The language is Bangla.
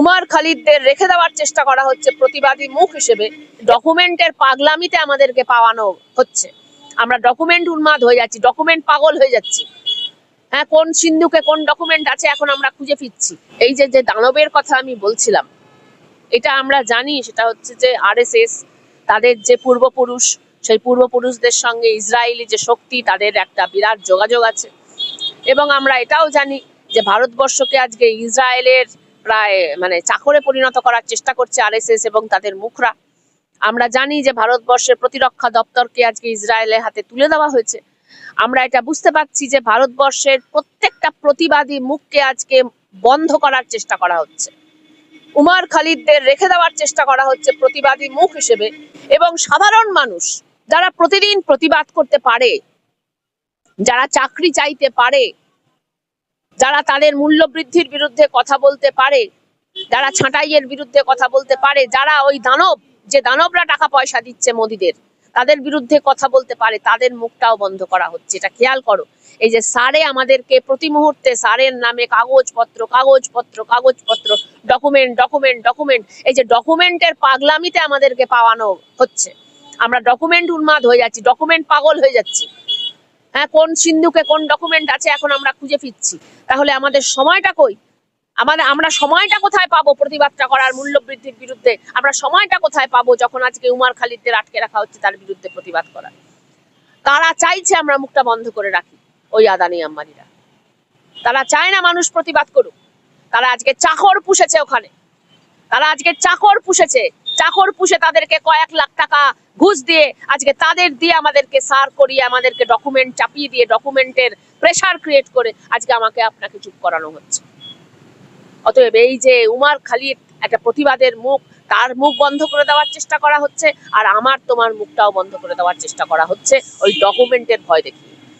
উমার খালিদদের রেখে দেওয়ার চেষ্টা করা হচ্ছে প্রতিবাদী মুখ হিসেবে। ডকুমেন্টের পাগলামিতে আমাদেরকে পাওয়ানো হচ্ছে। আমরা ডকুমেন্ট উন্মাদ হয়ে যাচ্ছি, ডকুমেন্ট পাগল হয়ে যাচ্ছি। হ্যাঁ, কোন সিন্ধুকে কোন ডকুমেন্ট আছে এখন আমরা খুঁজে ফিরছি। এই যে দানবের কথা আমি বলছিলাম, এটা আমরা জানি, সেটা হচ্ছে যে আরএসএস, তাদের যে পূর্বপুরুষ, সেই পূর্বপুরুষদের সঙ্গে ইসরায়েলি যে শক্তি, তাদের একটা বিরাট যোগাযোগ আছে। এবং আমরা এটাও জানি যে ভারতবর্ষকে আজকে ইসরায়েলের প্রায় চাকরে পরিণত করার চেষ্টা করছে আরএসএস এবং তাদের মুখরা। আমরা জানি যে ভারতবর্ষের প্রতিরক্ষা দপ্তরকে আজকে ইসরায়েলের হাতে তুলে দেওয়া হয়েছে। আমরা এটা বুঝতে পারছি যে ভারতবর্ষের প্রত্যেকটা প্রতিবাদী মুখকে আজকে বন্ধ করার চেষ্টা করা হচ্ছে। উমার খালিদদের রেখে দেওয়ার চেষ্টা করা হচ্ছে প্রতিবাদী মুখ হিসেবে। এবং সাধারণ মানুষ যারা প্রতিদিন প্রতিবাদ করতে পারে, যারা চাকরি চাইতে পারে, যারা তাদের মূল্য বৃদ্ধির বিরুদ্ধে কথা বলতে পারে, যারা ছাঁটাইয়ের বিরুদ্ধে কথা বলতে পারে, যারা ওই দানবরা টাকা পয়সা দিচ্ছে মোদিদের, তাদের বিরুদ্ধে কথা বলতে পারে, তাদের মুখটাও বন্ধ করা হচ্ছে। এটা খেয়াল করো। এই যে সারে আমাদেরকে প্রতি মুহূর্তে সারের নামে কাগজপত্র, ডকুমেন্ট, এই যে ডকুমেন্টের পাগলামিতে আমাদেরকে পাওয়ানো হচ্ছে। আমরা ডকুমেন্ট উন্মাদ হয়ে যাচ্ছি, ডকুমেন্ট পাগল হয়ে যাচ্ছি। হ্যাঁ, কোন সিন্ধুকে কোন ডকুমেন্ট আছে এখন আমরা খুঁজে ফিরছি। তাহলে আমাদের সময়টা কই? আমরা সময়টা কোথায় পাবো প্রতিবাদটা করার মূল্য বৃদ্ধির বিরুদ্ধে? আমরা সময়টা কোথায় পাবো যখন আজকে উমার খালিদদের আটকে রাখা হচ্ছে তার বিরুদ্ধে প্রতিবাদ করার? তারা চাইছে আমরা মুখটা বন্ধ করে রাখি, ওই আদানি আম্বানিরা। তারা চায় না মানুষ প্রতিবাদ করুক। তারা আজকে চাকর পুষেছে ওখানে, চাকর পুষে তাদেরকে কয়েক লাখ টাকা ঘুষ দিয়ে আজকে তাদের দিয়ে আমাদেরকে সার করিয়ে, আমাদেরকে ডকুমেন্ট চাপিয়ে দিয়ে, ডকুমেন্টের প্রেসার ক্রিয়েট করে আজকে আমাকে আপনাকে চুপ করানো হচ্ছে। অতএব এই যে উমার খালিদ একটা প্রতিবাদের মুখ, তার মুখ বন্ধ করে দেওয়ার চেষ্টা করা হচ্ছে, আর আমার তোমার মুখটাও বন্ধ করে দেওয়ার চেষ্টা করা হচ্ছে ওই ডকুমেন্টের ভয় দেখিয়ে।